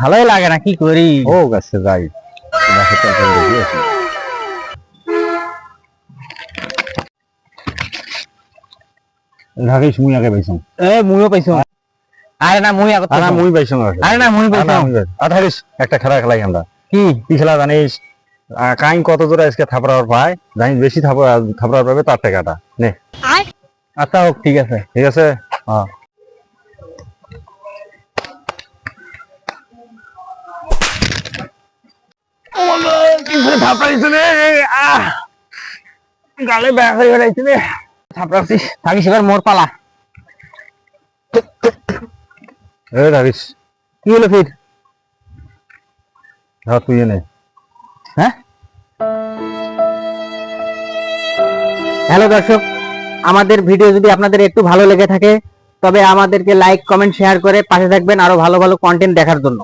ভালোই লাগে না, কি করি? ও গাছে যাই রাকেশ মুই আগে পাইছো মুইও পাইছো। আরে না মুই আগে আরে মুই পাইছো আরে না মুই পাইছো। আধারিস একটা খেলা খেলাই আমরা। কি কি খেলা জানিস? কাইন কত জোরে আজকে থাপড়ার পায়, জানিস বেশি থাপড়ার পাবে তার টাকাটা নে। আচ্ছা হোক, ঠিক আছে ঠিক আছে। হ্যাঁ গালে ব্যাগ হয়ে গেছে রে, থাপড়াছি। থাকিস এবার মোর পালা। এ রাকেশ কি হলো ফির? হ্যাঁ তুই এনে। হ্যাঁ হ্যালো দর্শক, আমাদের ভিডিও যদি আপনাদের একটু ভালো লেগে থাকে তবে আমাদেরকে লাইক কমেন্ট শেয়ার করে পাশে থাকবেন আরো ভালো ভালো কন্টেন্ট দেখার জন্য।